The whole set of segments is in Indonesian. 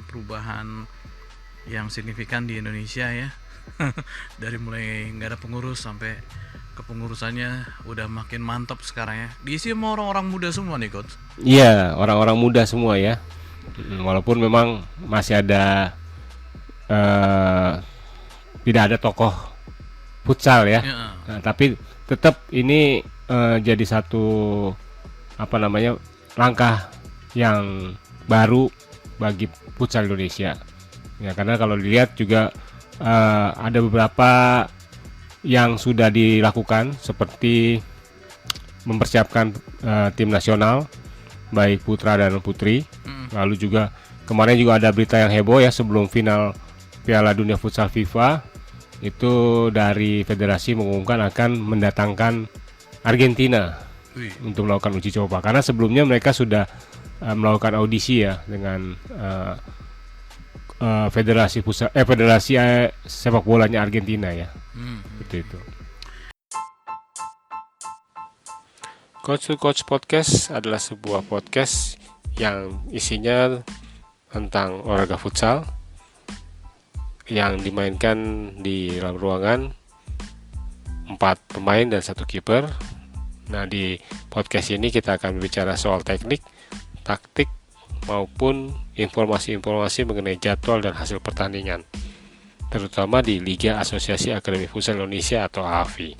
perubahan yang signifikan di Indonesia ya. Dari mulai nggak ada pengurus sampai kepengurusannya udah makin mantap sekarang ya. Diisi sama orang-orang muda semua nih coach. Iya, orang-orang muda semua ya. Walaupun memang masih ada tidak ada tokoh futsal ya. Ya. Nah, tapi tetap ini jadi satu langkah yang baru bagi futsal Indonesia. Ya, karena kalau dilihat juga ada beberapa yang sudah dilakukan seperti mempersiapkan tim nasional baik putra dan putri. Lalu juga kemarin juga ada berita yang heboh ya sebelum final Piala Dunia Futsal FIFA itu dari federasi mengumumkan akan mendatangkan Argentina untuk melakukan uji coba karena sebelumnya mereka sudah melakukan audisi ya dengan federasi sepak bolanya Argentina ya. Itu. Coach to Coach Podcast adalah sebuah podcast yang isinya tentang olahraga futsal yang dimainkan di dalam ruangan 4 pemain dan 1 kiper. Nah, di podcast ini kita akan berbicara soal teknik, taktik maupun informasi-informasi mengenai jadwal dan hasil pertandingan, terutama di Liga Asosiasi Akademi Futsal Indonesia atau AFI.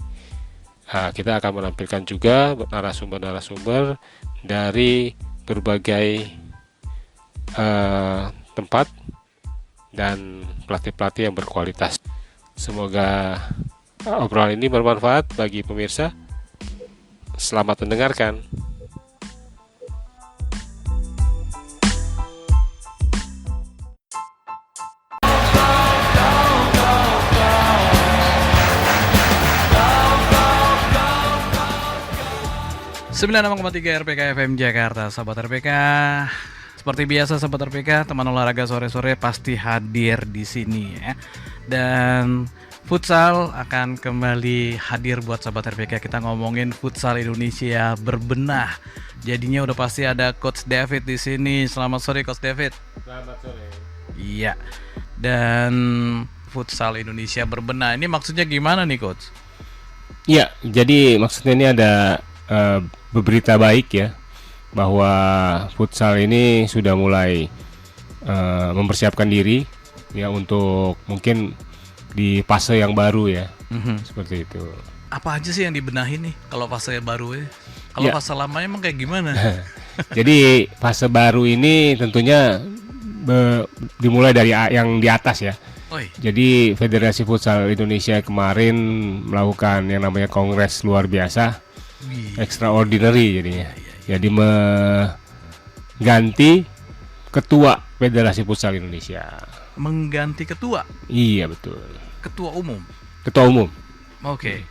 Kita akan menampilkan juga narasumber-narasumber dari berbagai tempat dan pelatih-pelatih yang berkualitas. Semoga obrolan ini bermanfaat bagi pemirsa. Selamat mendengarkan. Sembilan 96,3 RPK FM Jakarta, sahabat RPK. Seperti biasa sahabat RPK, teman olahraga sore-sore pasti hadir di sini ya. Dan futsal akan kembali hadir buat sahabat RPK. Kita ngomongin futsal Indonesia berbenah. Jadinya udah pasti ada Coach David di sini. Selamat sore Coach David. Selamat sore. Iya. Dan futsal Indonesia berbenah. Ini maksudnya gimana nih Coach? Iya, jadi maksudnya ini ada berita baik ya bahwa futsal ini sudah mulai mempersiapkan diri ya untuk mungkin di fase yang baru ya. Seperti itu. Apa aja sih yang dibenahin nih kalau fase baru ya? Kalau fase lama emang kayak gimana? Jadi fase baru ini tentunya dimulai dari yang di atas ya. Jadi Federasi Futsal Indonesia kemarin melakukan yang namanya kongres luar biasa. Extraordinary jadinya. Jadi mengganti ketua Federasi Futsal Indonesia. Mengganti ketua? Iya betul. Ketua umum. Ketua umum. Oke.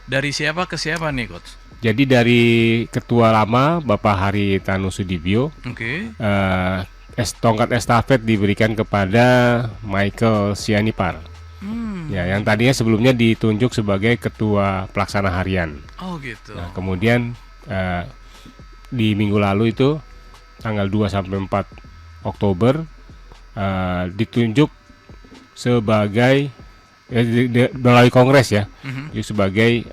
Dari siapa ke siapa nih Coach? Jadi dari ketua lama Bapak Hari Tanu Sudibyo. Oke. Tongkat estafet diberikan kepada Michael Sianipar. Ya, yang tadinya sebelumnya ditunjuk sebagai ketua pelaksana harian. Oh gitu. Nah, kemudian di minggu lalu itu tanggal 2 sampai 4 Oktober ditunjuk sebagai melalui kongres ya. Jadi sebagai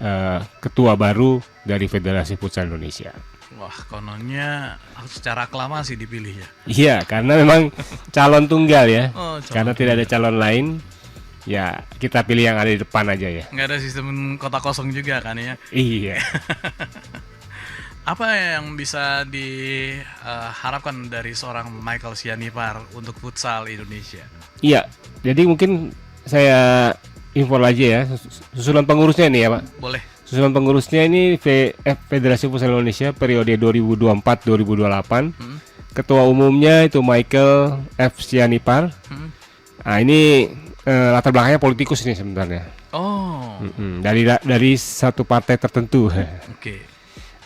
ketua baru dari Federasi Futsal Indonesia. Wah, kononnya secara aklamasi dipilih ya. Iya, karena memang calon tunggal ya. Karena tidak ada calon lain. Ya, kita pilih yang ada di depan aja ya. Nggak ada sistem kota kosong juga kan ya? Iya. Apa yang bisa diharapkan dari seorang Michael Sianipar untuk futsal Indonesia? Iya, jadi mungkin saya info aja ya, susunan pengurusnya nih ya Pak. Boleh. Susunan pengurusnya ini Federasi Futsal Indonesia periode 2024-2028. Ketua umumnya itu Michael F. Sianipar. Nah ini latar belakangnya politikus ini sebenarnya. Oh. Dari satu partai tertentu. Oke.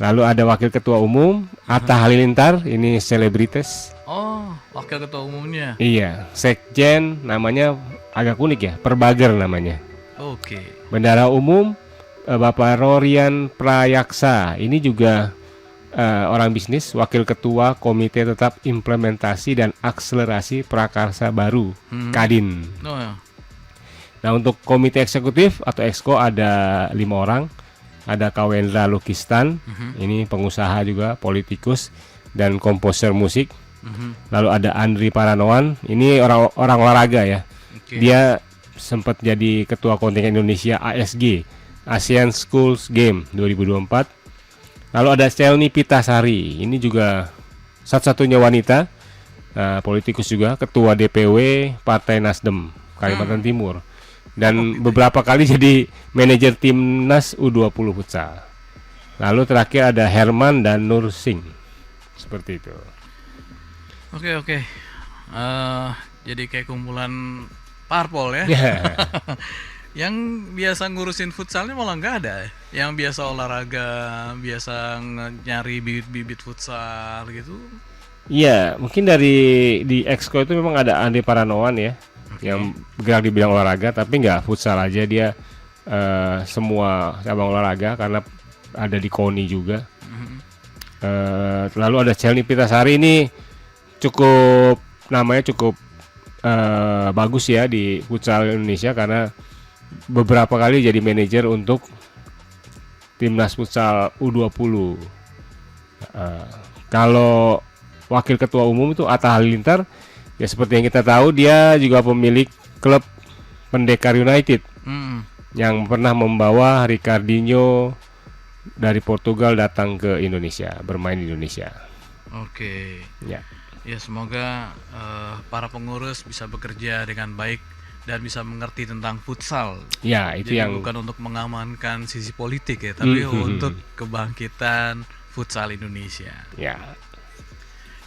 Lalu ada wakil ketua umum Atta Halilintar, ini selebritas. Oh, wakil ketua umumnya. Iya, sekjen namanya agak unik ya, Perbager namanya. Oke. Bendara umum Bapak Rorian Prayaksa, ini juga orang bisnis, Wakil Ketua Komite Tetap Implementasi dan Akselerasi Prakarsa Baru, Kadin. Oh, ya. Nah, untuk Komite Eksekutif atau Exco ada 5 orang. Ada Kawendra Lukistan, ini pengusaha juga, politikus dan komposer musik. Lalu ada Andri Paranoan, ini orang olahraga ya. Oke. Dia sempat jadi ketua kontingen Indonesia ASG, Asian Schools Game 2024. Lalu ada Celni Pitasari, ini juga satu-satunya wanita, politikus juga, ketua DPW Partai Nasdem Kalimantan Timur. Dan beberapa kali jadi manajer timnas U20 futsal. Lalu terakhir ada Herman dan Nur Singh. Seperti itu. Oke. Jadi kayak kumpulan parpol ya. Yang biasa ngurusin futsalnya malah nggak ada. Yang biasa olahraga, biasa nyari bibit-bibit futsal gitu. Iya, mungkin di Exco itu memang ada Andri Paranoan ya, yang bergerak di bidang olahraga, tapi nggak futsal aja, dia semua cabang olahraga karena ada di KONI juga. Lalu ada Celni Pitasari, ini namanya cukup bagus ya di futsal Indonesia karena beberapa kali jadi manajer untuk timnas futsal U20. Kalau wakil ketua umum itu Atta Halilintar, ya seperti yang kita tahu dia juga pemilik klub Pendekar United yang pernah membawa Ricardinho dari Portugal datang ke Indonesia, bermain di Indonesia. Oke. Ya. Ya semoga para pengurus bisa bekerja dengan baik dan bisa mengerti tentang futsal. Ya, itu jadi yang bukan untuk mengamankan sisi politik ya, tapi untuk kebangkitan futsal Indonesia. Ya.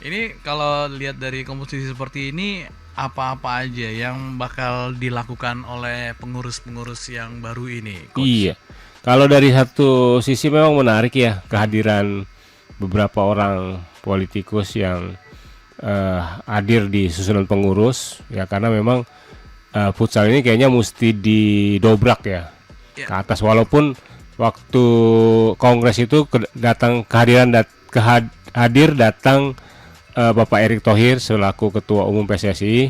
Ini kalau lihat dari komposisi seperti ini, apa-apa aja yang bakal dilakukan oleh pengurus-pengurus yang baru ini, Coach? Iya. Kalau dari satu sisi memang menarik ya kehadiran beberapa orang politikus yang hadir di susunan pengurus ya, karena memang futsal ini kayaknya mesti didobrak ya ke atas, walaupun waktu kongres itu hadir datang Bapak Erick Thohir selaku Ketua Umum PSSI,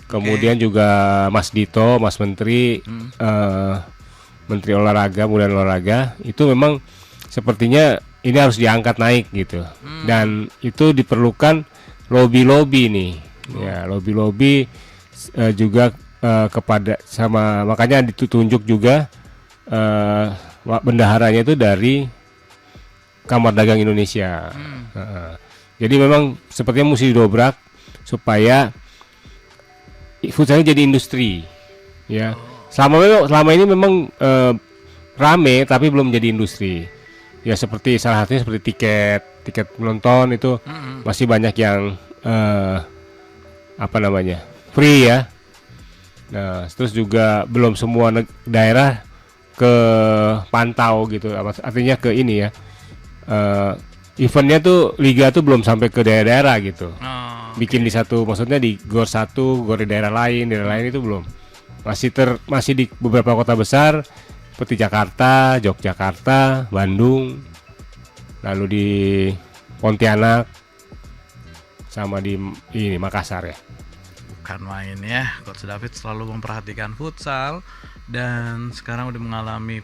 kemudian juga Mas Dito, Mas Menteri, Menteri Olahraga, Muda dan Olahraga, itu memang sepertinya ini harus diangkat naik gitu, dan itu diperlukan lobby nih, ya lobby juga kepada sama, makanya ditunjuk juga bendaharanya itu dari Kamar Dagang Indonesia. Jadi memang sepertinya mesti didobrak supaya futsalnya jadi industri, ya. Selama ini memang rame tapi belum jadi industri. Ya seperti salah satunya seperti tiket menonton itu masih banyak yang free ya. Nah, terus juga belum semua daerah ke pantau gitu, artinya ke ini ya. Eventnya tuh liga tuh belum sampai ke daerah-daerah gitu. Bikin di satu, maksudnya di gor satu, gor di daerah lain itu belum. Masih di beberapa kota besar seperti Jakarta, Yogyakarta, Bandung, lalu di Pontianak, sama di ini Makassar ya. Bukan main ya, Coach David selalu memperhatikan futsal dan sekarang udah mengalami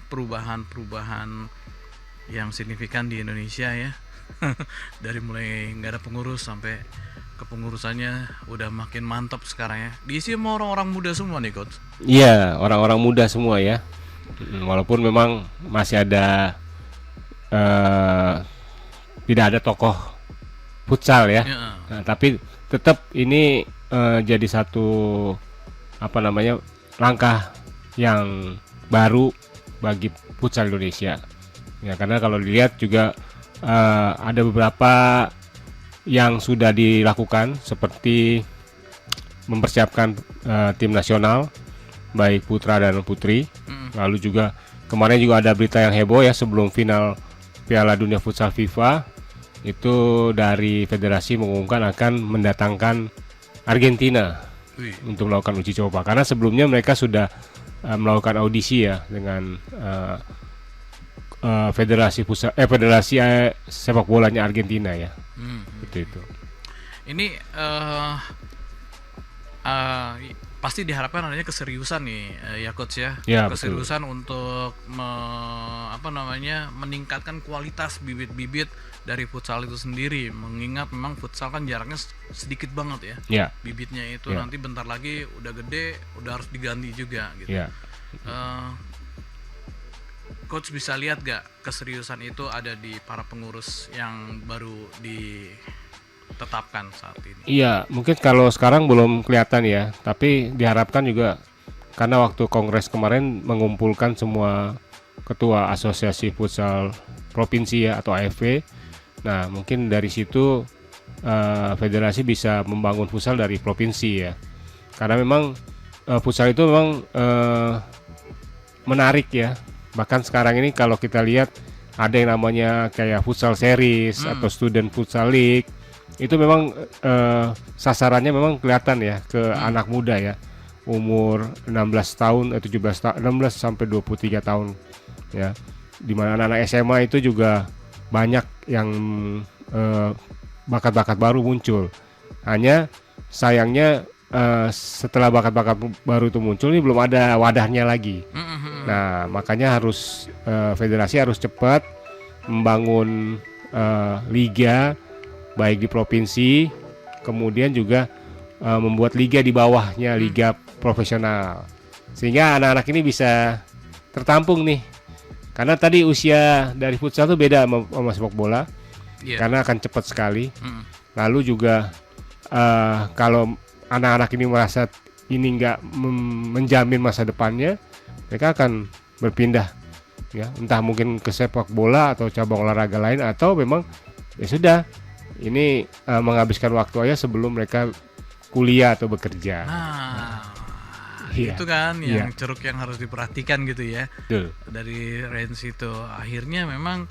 perubahan yang signifikan di Indonesia ya. Dari mulai nggak ada pengurus sampai kepengurusannya udah makin mantap sekarang ya. Diisi sama orang-orang muda semua nih, Coach. Iya, orang-orang muda semua ya. Walaupun memang masih ada tidak ada tokoh futsal ya. Nah, tapi tetap ini jadi satu langkah yang baru bagi futsal Indonesia. Ya, karena kalau dilihat juga ada beberapa yang sudah dilakukan seperti mempersiapkan tim nasional baik putra dan putri. Lalu juga kemarin juga ada berita yang heboh ya, sebelum final Piala Dunia Futsal FIFA itu dari federasi mengumumkan akan mendatangkan Argentina untuk melakukan uji coba, karena sebelumnya mereka sudah melakukan audisi ya dengan federasi sepak bolanya Argentina ya. Itu. Ini pasti diharapkan adanya keseriusan nih ya coach ya. Ya, keseriusan untuk meningkatkan kualitas bibit-bibit dari futsal itu sendiri, mengingat memang futsal kan jaraknya sedikit banget ya. Ya. Bibitnya itu nanti bentar lagi udah gede, udah harus diganti juga gitu. Ya. Coach bisa lihat gak keseriusan itu ada di para pengurus yang baru ditetapkan saat ini? Iya, mungkin kalau sekarang belum kelihatan ya, tapi diharapkan juga karena waktu kongres kemarin mengumpulkan semua ketua asosiasi futsal provinsi ya atau AFV. Nah, mungkin dari situ federasi bisa membangun futsal dari provinsi ya. Karena memang futsal itu memang menarik ya. Bahkan sekarang ini kalau kita lihat ada yang namanya kayak futsal series atau student futsal league. Itu memang sasarannya memang kelihatan ya ke anak muda ya. Umur 16 tahun, 17 tahun, 16 sampai 23 tahun ya. Di mana anak-anak SMA itu juga banyak yang bakat-bakat baru muncul. Hanya sayangnya setelah bakat-bakat baru itu muncul ini belum ada wadahnya lagi. Nah, makanya harus federasi harus cepat membangun liga baik di provinsi, kemudian juga membuat liga di bawahnya, liga profesional. Sehingga anak-anak ini bisa tertampung nih. Karena tadi usia dari futsal itu beda sama sepak bola. Karena akan cepat sekali. Lalu juga kalau anak-anak ini merasa ini nggak menjamin masa depannya, mereka akan berpindah ya, entah mungkin ke sepak bola atau cabang olahraga lain, atau memang ya sudah ini menghabiskan waktu aja sebelum mereka kuliah atau bekerja. Itu kan yang ceruk yang harus diperhatikan gitu ya. Betul. Dari range itu akhirnya memang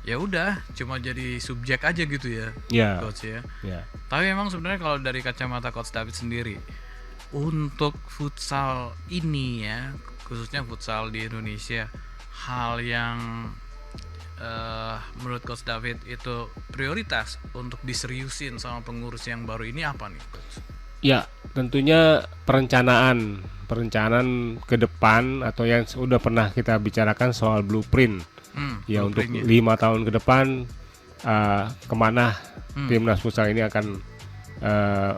ya udah cuma jadi subjek aja gitu ya, coach ya. Tapi memang sebenarnya kalau dari kacamata coach David sendiri untuk futsal ini ya, khususnya futsal di Indonesia, hal yang menurut coach David itu prioritas untuk diseriusin sama pengurus yang baru ini apa nih, coach? Ya, tentunya perencanaan ke depan atau yang sudah pernah kita bicarakan soal blueprint. Ya, untuk 5 tahun ke depan kemana timnas futsal ini akan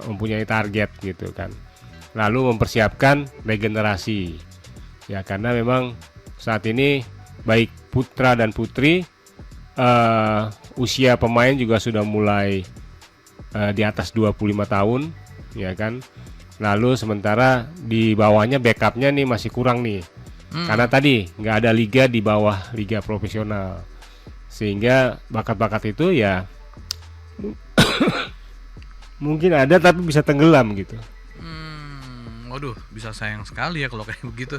mempunyai target gitu kan. Lalu mempersiapkan regenerasi. Ya, karena memang saat ini baik putra dan putri usia pemain juga sudah mulai di atas 25 tahun. Ya kan, lalu sementara di bawahnya backupnya nih masih kurang nih, karena tadi nggak ada liga di bawah liga profesional, sehingga bakat-bakat itu ya mungkin ada tapi bisa tenggelam gitu. Waduh, bisa sayang sekali ya kalau kayak begitu.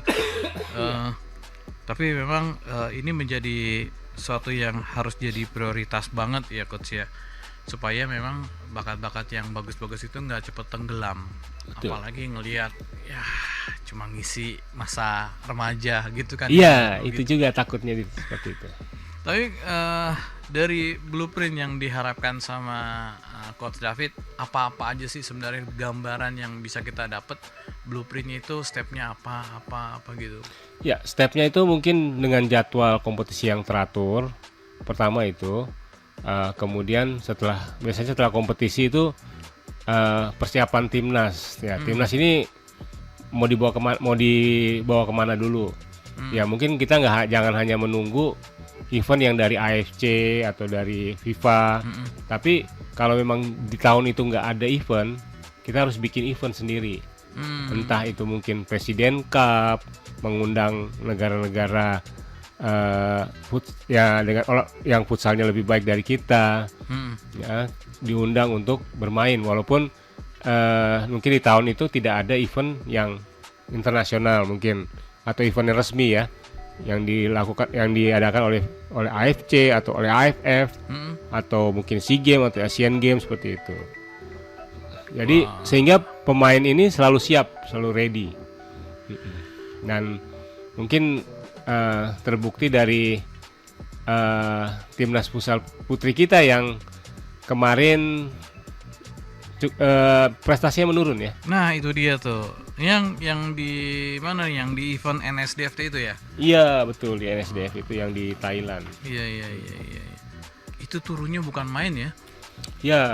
Tapi memang ini menjadi sesuatu yang harus jadi prioritas banget ya coach ya, supaya memang bakat-bakat yang bagus-bagus itu nggak cepet tenggelam. Betul. Apalagi ngelihat ya cuma ngisi masa remaja gitu kan. Iya, itu gitu. Juga takutnya seperti itu. Tapi dari blueprint yang diharapkan sama coach David, apa-apa aja sih sebenarnya gambaran yang bisa kita dapat? Blueprintnya itu stepnya apa gitu? Ya, stepnya itu mungkin dengan jadwal kompetisi yang teratur. Pertama itu kemudian biasanya setelah kompetisi itu persiapan timnas ya. Timnas ini mau dibawa kemana dulu ya, mungkin kita jangan hanya menunggu event yang dari AFC atau dari FIFA, tapi kalau memang di tahun itu nggak ada event, kita harus bikin event sendiri. Entah itu mungkin Presiden Cup, mengundang negara-negara ya dengan yang futsalnya lebih baik dari kita, ya diundang untuk bermain, walaupun mungkin di tahun itu tidak ada event yang internasional mungkin atau event yang resmi ya, yang diadakan oleh AFC atau oleh AFF atau mungkin SEA Games atau Asian Games seperti itu. Jadi sehingga pemain ini selalu siap, selalu ready, dan mungkin terbukti dari timnas futsal putri kita yang kemarin prestasinya menurun ya. Nah, itu dia tuh. Yang di mana nih? Yang di event NSDFT itu ya? Iya, betul, di NSDF itu yang di Thailand. Iya. Itu turunnya bukan main ya? Ya.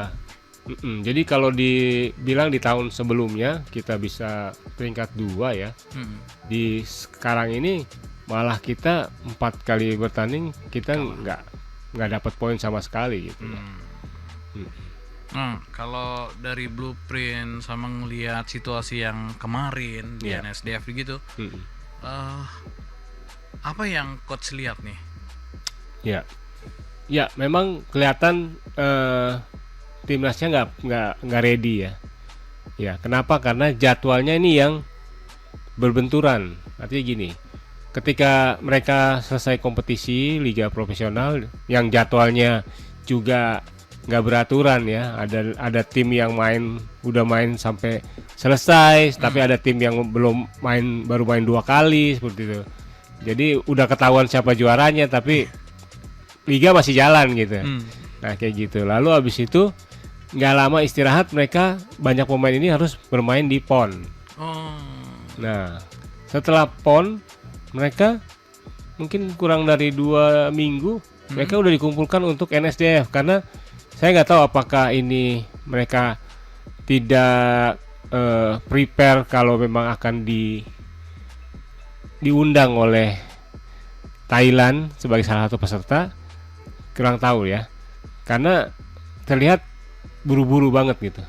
Jadi kalau dibilang di tahun sebelumnya kita bisa peringkat 2 ya. Di sekarang ini malah kita 4 kali bertanding kita nggak dapat poin sama sekali gitu. Nah, kalau dari blueprint sama ngelihat situasi yang kemarin di NSDF gitu, apa yang coach lihat nih? Ya, memang kelihatan timnasnya nggak ready ya. Ya, kenapa? Karena jadwalnya ini yang berbenturan. Artinya gini, ketika mereka selesai kompetisi liga profesional yang jadwalnya juga nggak beraturan ya, ada tim yang udah main sampai selesai, tapi ada tim yang baru main 2 kali seperti itu. Jadi udah ketahuan siapa juaranya, tapi liga masih jalan gitu. Nah kayak gitu. Lalu abis itu nggak lama istirahat, mereka banyak pemain ini harus bermain di PON. Nah setelah PON mereka mungkin kurang dari 2 minggu mereka udah dikumpulkan untuk NSDF, karena saya nggak tahu apakah ini mereka tidak prepare kalau memang akan diundang oleh Thailand sebagai salah satu peserta, kurang tahu ya, karena terlihat buru-buru banget gitu,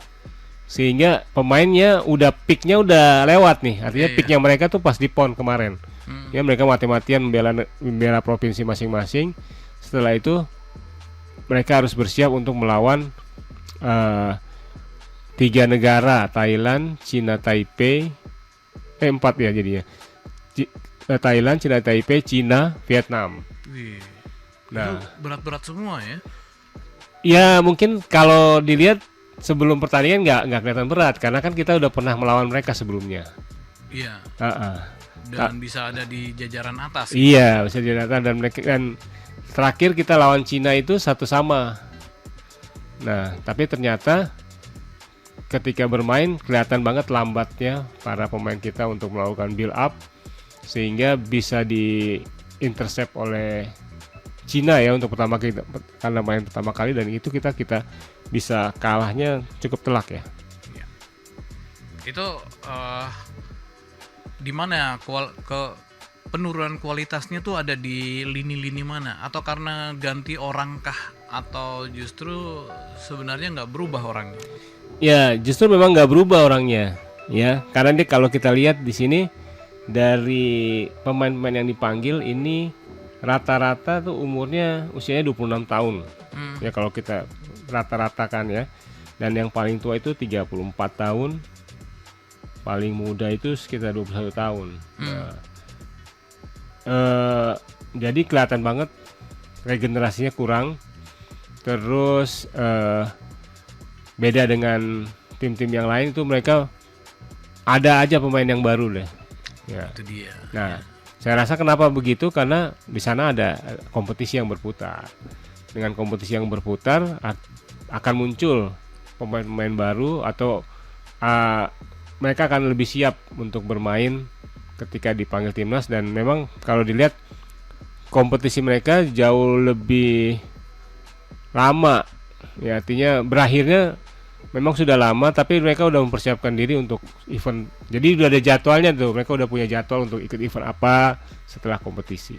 sehingga pemainnya peaknya udah lewat nih, artinya peaknya mereka tuh pas di PON kemarin. Ya mereka mati-matian membela provinsi masing-masing. Setelah itu mereka harus bersiap untuk melawan 3 negara, Thailand, Cina, Taipei, 4 ya jadinya. Thailand, Cina, Taipei, Cina, Vietnam. Nah, itu berat-berat semua ya? Ya mungkin kalau dilihat sebelum pertandingan nggak kelihatan berat, karena kan kita udah pernah melawan mereka sebelumnya. Iya. Dan bisa ada di jajaran atas. Iya, bisa di jajaran atas, dan mereka terakhir kita lawan Cina itu 1-1. Nah, tapi ternyata ketika bermain kelihatan banget lambatnya para pemain kita untuk melakukan build up, sehingga bisa di-intercept oleh Cina ya untuk karena main pertama kali, dan itu kita bisa kalahnya cukup telak ya. Itu di mana penurunan kualitasnya tuh ada di lini-lini mana? Atau karena ganti orang kah? Atau justru sebenarnya nggak berubah orangnya? Ya, justru memang nggak berubah orangnya. Ya, karena kalau kita lihat di sini dari pemain-pemain yang dipanggil ini rata-rata tuh usianya 26 tahun. Ya kalau kita rata-ratakan ya. Dan yang paling tua itu 34 tahun. Paling muda itu sekitar 21 tahun. Jadi kelihatan banget regenerasinya kurang. Terus beda dengan tim-tim yang lain itu, mereka ada aja pemain yang baru deh. Ya. Itu dia. Nah, saya rasa kenapa begitu, karena di sana ada kompetisi yang berputar. Dengan kompetisi yang berputar akan muncul pemain-pemain baru, atau mereka akan lebih siap untuk bermain ketika dipanggil timnas. Dan memang kalau dilihat kompetisi mereka jauh lebih lama ya, artinya berakhirnya memang sudah lama, tapi mereka udah mempersiapkan diri untuk event. Jadi udah ada jadwalnya tuh, mereka udah punya jadwal untuk ikut event apa setelah kompetisi.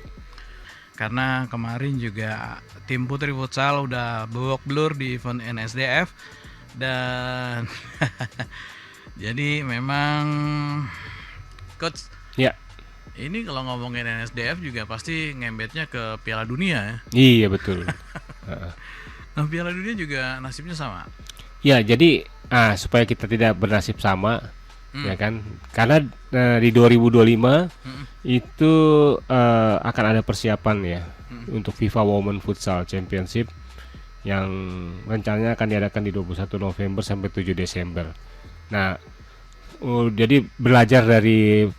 Karena kemarin juga tim putri futsal udah babak belur di event NSDF, dan jadi memang coach ya, ini kalau ngomongin NSDF juga pasti ngembetnya ke Piala Dunia ya. Iya betul. Nah, Piala Dunia juga nasibnya sama. Ya, jadi supaya kita tidak bernasib sama, ya kan? Karena di 2025 itu akan ada persiapan ya untuk FIFA Women Futsal Championship yang rencananya akan diadakan di 21 November sampai 7 Desember. Nah, jadi belajar dari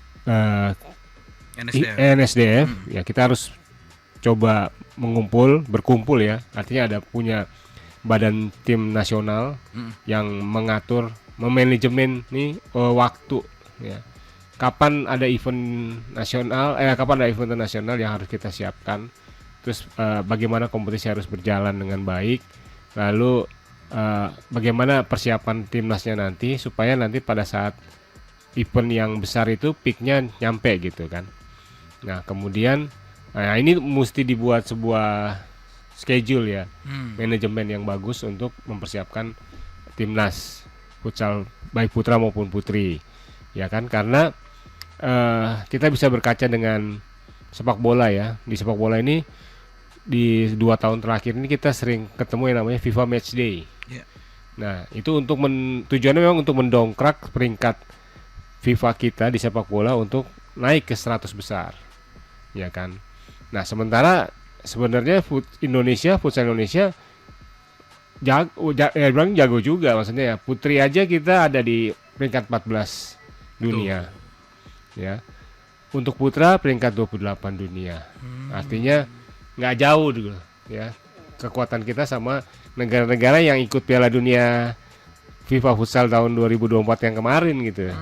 NSDF. Ya kita harus coba berkumpul ya. Artinya ada punya badan tim nasional yang mengatur, memanajemen nih waktu ya. Kapan ada event nasional, kapan ada event nasional yang harus kita siapkan. Terus bagaimana kompetisi harus berjalan dengan baik. Lalu bagaimana persiapan timnasnya nanti supaya nanti pada saat event yang besar itu peaknya nyampe gitu kan. Nah kemudian ini mesti dibuat sebuah schedule ya, manajemen yang bagus untuk mempersiapkan timnas futsal baik putra maupun putri, ya kan? Karena kita bisa berkaca dengan sepak bola ya. Di sepak bola ini di 2 tahun terakhir ini kita sering ketemu yang namanya FIFA Match Day. Yeah. Nah itu untuk tujuannya memang untuk mendongkrak peringkat FIFA kita di sepak bola untuk naik ke 100 besar, ya kan? Nah sementara sebenarnya futsal Indonesia jago juga, maksudnya ya putri aja kita ada di peringkat 14 dunia. Ya. Untuk putra peringkat 28 dunia. Artinya nggak jauh dulu ya kekuatan kita sama negara-negara yang ikut Piala Dunia FIFA Futsal tahun 2024 yang kemarin gitu.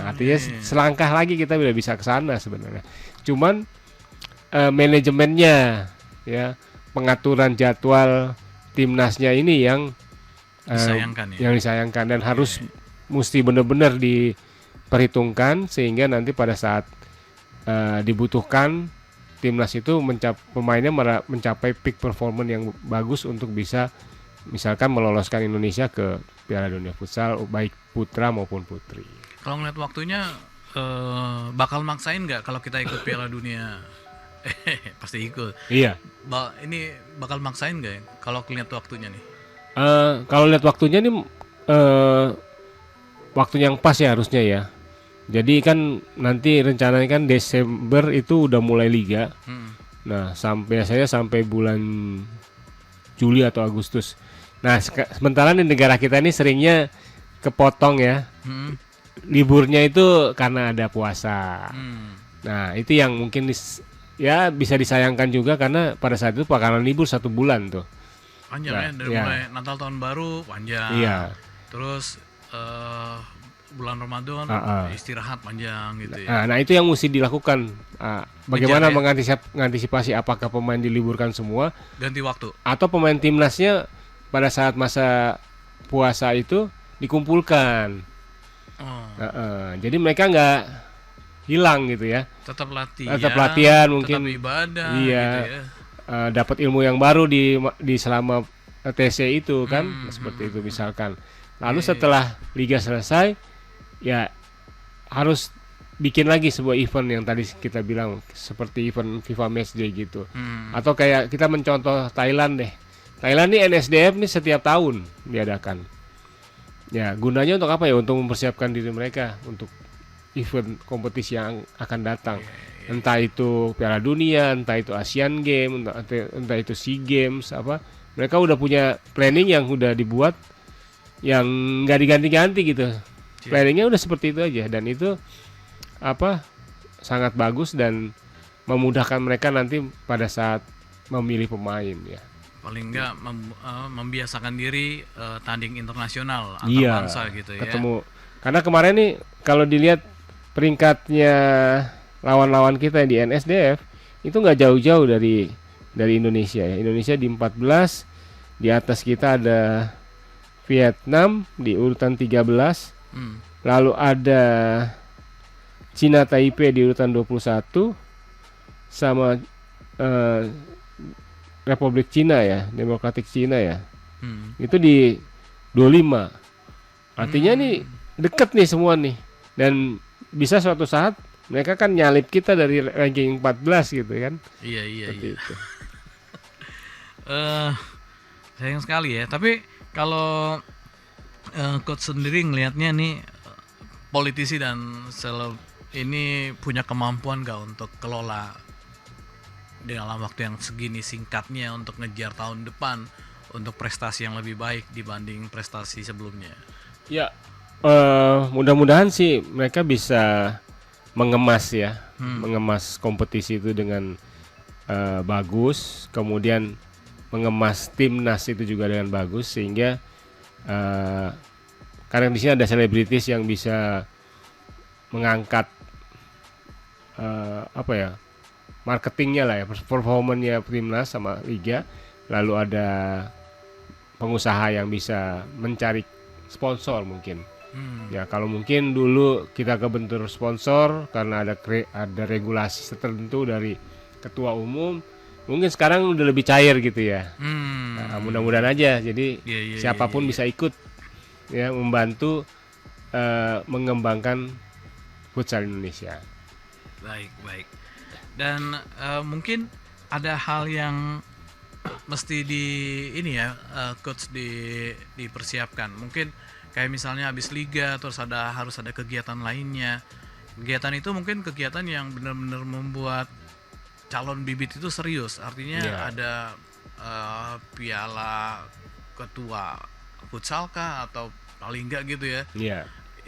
Artinya selangkah lagi kita udah bisa ke sana sebenarnya. Cuman manajemennya ya, pengaturan jadwal timnasnya ini yang disayangkan dan harus mesti benar-benar diperhitungkan sehingga nanti pada saat dibutuhkan timnas itu pemainnya mencapai peak performance yang bagus untuk bisa misalkan meloloskan Indonesia ke Piala Dunia Futsal baik putra maupun putri. Kalau ngeliat waktunya bakal maksain nggak kalau kita ikut Piala Dunia? Pasti ikut. Iya. Ini bakal maksain nggak ya kalau lihat waktunya nih? Kalau lihat waktunya nih waktunya yang pas ya harusnya ya. Jadi kan nanti rencananya kan Desember itu udah mulai liga. Nah biasanya sampai bulan Juli atau Agustus. Nah sementara di negara kita ini seringnya kepotong ya. Liburnya itu karena ada puasa. Nah itu yang mungkin ya bisa disayangkan juga karena pada saat itu bakalan libur 1 bulan tuh. Panjang dari mulai Natal tahun baru panjang. Iya. Terus bulan Ramadan istirahat panjang gitu ya. Nah itu yang mesti dilakukan. Bagaimana mengantisipasi apakah pemain diliburkan semua? Ganti waktu. Atau pemain timnasnya pada saat masa puasa itu dikumpulkan. Jadi mereka nggak hilang gitu ya. Tetap latihan mungkin. Tetap ibadah. Iya. Gitu ya. Dapat ilmu yang baru di selama TC itu kan seperti itu misalkan. Lalu setelah liga selesai ya harus bikin lagi sebuah event yang tadi kita bilang seperti event FIFA Match Day gitu. Atau kayak kita mencontoh Thailand deh. Thailand nih NSDF nih setiap tahun diadakan. Ya gunanya untuk apa ya? Untuk mempersiapkan diri mereka untuk event kompetisi yang akan datang. Entah itu Piala Dunia, entah itu Asian Games, entah itu SEA Games apa. Mereka udah punya planning yang udah dibuat yang nggak diganti-ganti gitu. Planningnya udah seperti itu aja dan itu sangat bagus dan memudahkan mereka nanti pada saat memilih pemain ya. Paling enggak membiasakan diri tanding internasional antar bangsa gitu ya. Ketemu. Karena kemarin nih kalau dilihat peringkatnya lawan-lawan kita di NSDF itu nggak jauh-jauh dari Indonesia ya. Indonesia di 14, di atas kita ada Vietnam di urutan 13. Lalu ada Cina Taipei di urutan 21 sama Republik Cina ya, Demokratik Cina ya. Itu di 25. Artinya nih deket nih semua nih. Dan bisa suatu saat mereka kan nyalip kita dari ranking 14 gitu kan. Iya. Sayang sekali ya. Tapi kalau coach sendiri ngelihatnya nih politisi dan seleb ini punya kemampuan gak untuk kelola dalam waktu yang segini singkatnya untuk ngejar tahun depan untuk prestasi yang lebih baik dibanding prestasi sebelumnya? Ya, mudah-mudahan sih mereka bisa mengemas ya, mengemas kompetisi itu dengan bagus, kemudian mengemas timnas itu juga dengan bagus, sehingga karena di sini ada selebritis yang bisa mengangkat marketingnya lah ya, performanya timnas sama liga, lalu ada pengusaha yang bisa mencari sponsor mungkin. Ya kalau mungkin dulu kita kebentur sponsor karena ada regulasi tertentu dari ketua umum, mungkin sekarang udah lebih cair gitu ya. Nah, mudah-mudahan aja, jadi siapapun bisa ikut ya, membantu mengembangkan futsal Indonesia. Baik. Dan mungkin ada hal yang mesti coach dipersiapkan. Mungkin kayak misalnya habis liga terus harus ada kegiatan lainnya. Kegiatan itu mungkin kegiatan yang benar-benar membuat calon bibit itu serius. Artinya ada piala ketua futsal kah atau paling enggak gitu ya. Iya.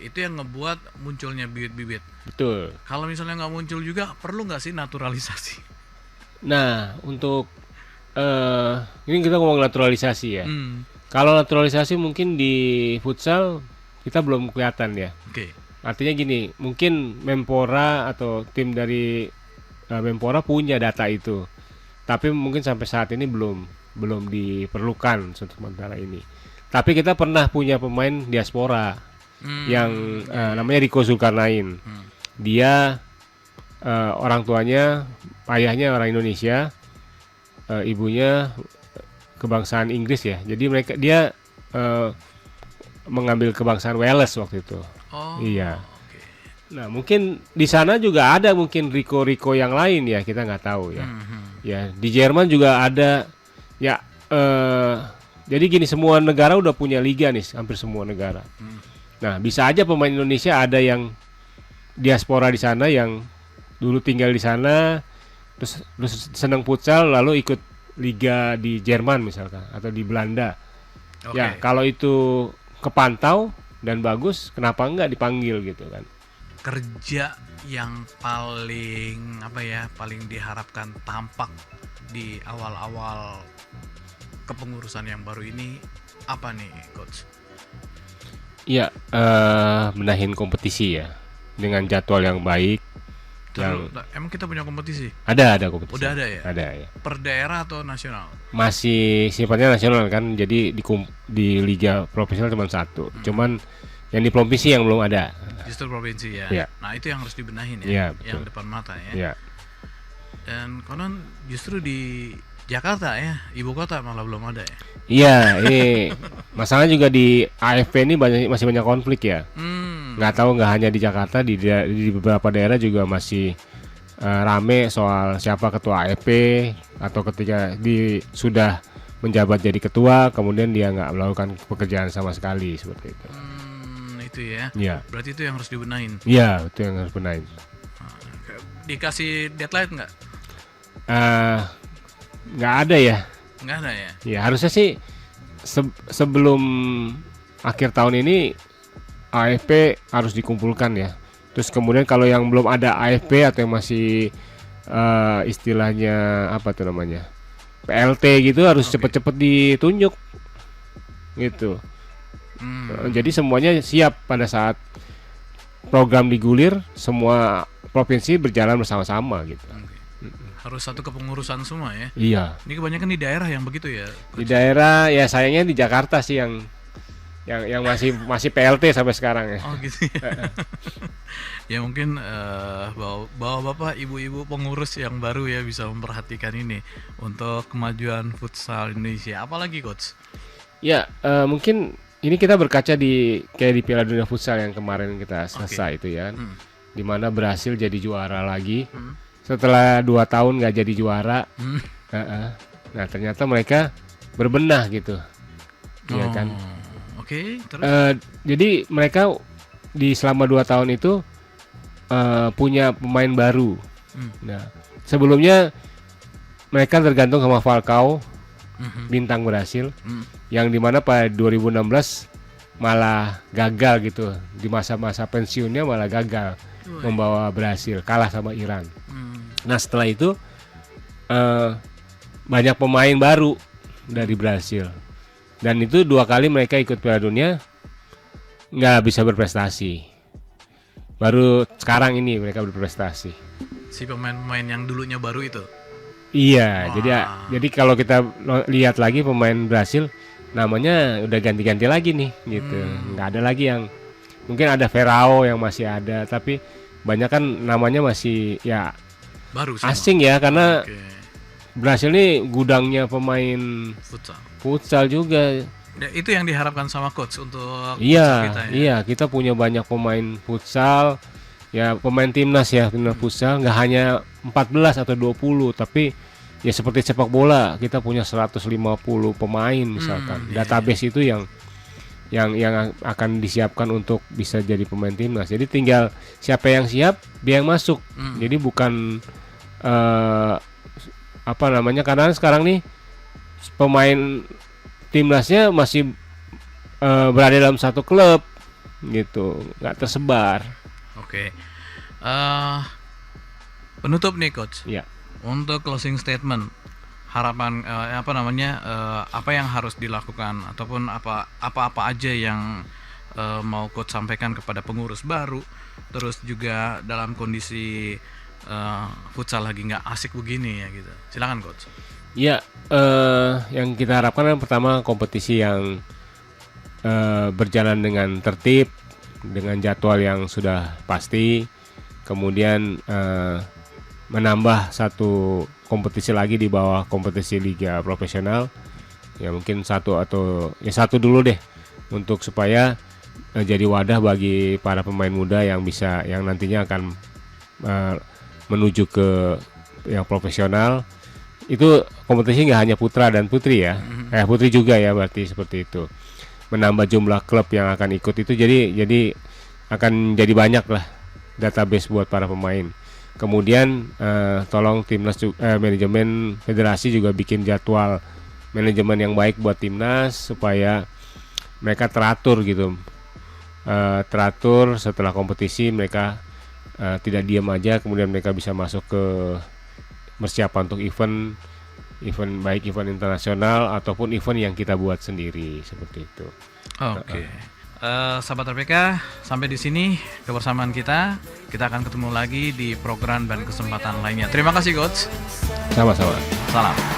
Itu yang ngebuat munculnya bibit-bibit. Betul. Kalau misalnya nggak muncul juga, perlu nggak sih naturalisasi? Nah, untuk ini kita ngomong naturalisasi ya. Kalau naturalisasi mungkin di futsal kita belum kelihatan ya. Oke. Artinya gini, mungkin Menpora atau tim dari Menpora punya data itu, tapi mungkin sampai saat ini belum diperlukan untuk sementara ini. Tapi kita pernah punya pemain diaspora yang namanya Rico Zulkarnain. Dia orang tuanya, ayahnya orang Indonesia, ibunya kebangsaan Inggris ya. Jadi dia mengambil kebangsaan Wales waktu itu. Oh. Iya. Okay. Nah mungkin di sana juga ada mungkin Rico yang lain ya, kita nggak tahu ya. Ya di Jerman juga ada. Ya jadi gini, semua negara udah punya liga nih, hampir semua negara. Nah bisa aja pemain Indonesia ada yang diaspora di sana, yang dulu tinggal di sana, terus senang futsal lalu ikut liga di Jerman misalkan atau di Belanda. Okay. Ya kalau itu kepantau dan bagus, kenapa enggak dipanggil gitu kan. Kerja yang paling paling diharapkan tampak di awal-awal kepengurusan yang baru ini apa nih coach? Iya, benahin kompetisi ya dengan jadwal yang baik. Emang kita punya kompetisi? Ada kompetisi. Udah ada ya? Ada ya. Per daerah atau nasional? Masih sifatnya nasional kan, jadi di liga profesional cuma satu. Cuman yang di provinsi yang belum ada. Justru provinsi ya. Ya. Nah itu yang harus dibenahin ya, yang depan mata ya. Ya. Dan konon justru di Jakarta ya, ibu kota malah belum ada ya. Iya, masalah juga di AFP ini masih banyak konflik ya. Nggak hanya di Jakarta, di beberapa daerah juga masih rame soal siapa ketua AFP, atau ketika sudah menjabat jadi ketua kemudian dia nggak melakukan pekerjaan sama sekali seperti itu. Itu ya. Iya. Berarti itu yang harus dibenahin. Iya, itu yang harus benahin. Dikasih deadline nggak? Nggak ada ya. Nggak ada ya. Ya harusnya sih sebelum akhir tahun ini AFP harus dikumpulkan ya. Terus kemudian kalau yang belum ada AFP atau yang masih istilahnya apa tuh namanya, PLT gitu, harus cepet-cepet ditunjuk gitu. Jadi semuanya siap pada saat program digulir, semua provinsi berjalan bersama-sama gitu. Harus satu kepengurusan semua ya. Iya. Ini kebanyakan di daerah yang begitu ya. Di daerah ya, sayangnya di Jakarta sih yang masih PLT sampai sekarang ya. Oh gitu ya. Ya mungkin bapak ibu-ibu pengurus yang baru ya bisa memperhatikan ini untuk kemajuan futsal Indonesia. Apalagi coach? Ya mungkin ini kita berkaca di Piala Dunia Futsal yang kemarin kita selesai itu ya, dimana berhasil jadi juara lagi setelah 2 tahun nggak jadi juara. Nah ternyata mereka berbenah gitu, ya kan. Oke, terus? Jadi mereka selama 2 tahun itu punya pemain baru. Nah sebelumnya mereka tergantung sama Falcao, bintang Brasil, yang dimana pada 2016 malah gagal gitu, di masa-masa pensiunnya malah gagal. membawa Brasil kalah sama Iran. Nah setelah itu banyak pemain baru dari Brasil, dan itu 2 kali mereka ikut Piala Dunia nggak bisa berprestasi. Baru sekarang ini mereka berprestasi. Si pemain-pemain yang dulunya baru itu. Iya, jadi kalau kita lihat lagi pemain Brasil namanya udah ganti-ganti lagi nih gitu. Nggak ada lagi yang, mungkin ada Ferrao yang masih ada, tapi banyak kan namanya masih ya baru asing ya, karena Brasil ini gudangnya pemain futsal juga. Ya, itu yang diharapkan sama coach untuk Iya, kita ya. iya, kita punya banyak pemain futsal, ya pemain timnas futsal, nggak hanya 14 atau 20, tapi ya seperti sepak bola, kita punya 150 pemain misalkan. Database itu yang akan disiapkan untuk bisa jadi pemain timnas. Jadi tinggal siapa yang siap, dia yang masuk. Jadi bukan karena sekarang nih pemain timnasnya masih berada dalam satu klub gitu, nggak tersebar. Oke. Penutup nih coach. Ya. Untuk closing statement, harapan apa yang harus dilakukan ataupun apa aja yang mau coach sampaikan kepada pengurus baru, terus juga dalam kondisi futsal lagi nggak asik begini ya gitu. Silakan coach. Ya, yang kita harapkan kan pertama kompetisi yang berjalan dengan tertib, dengan jadwal yang sudah pasti, kemudian menambah satu kompetisi lagi di bawah kompetisi liga profesional, ya mungkin satu dulu deh, untuk supaya jadi wadah bagi para pemain muda yang nantinya akan menuju ke yang profesional. Itu kompetisi nggak hanya putra dan putri ya, putri juga ya, berarti seperti itu. Menambah jumlah klub yang akan ikut itu, jadi akan jadi banyak lah database buat para pemain. Kemudian tolong timnas manajemen federasi juga bikin jadwal manajemen yang baik buat timnas supaya mereka teratur gitu. Teratur setelah kompetisi, mereka tidak diam aja, kemudian mereka bisa masuk ke persiapan untuk event baik event internasional ataupun event yang kita buat sendiri seperti itu. Oke. Sahabat RPK, sampai di sini kebersamaan kita. Kita akan ketemu lagi di program dan kesempatan lainnya. Terima kasih coach. Sama-sama. Salam.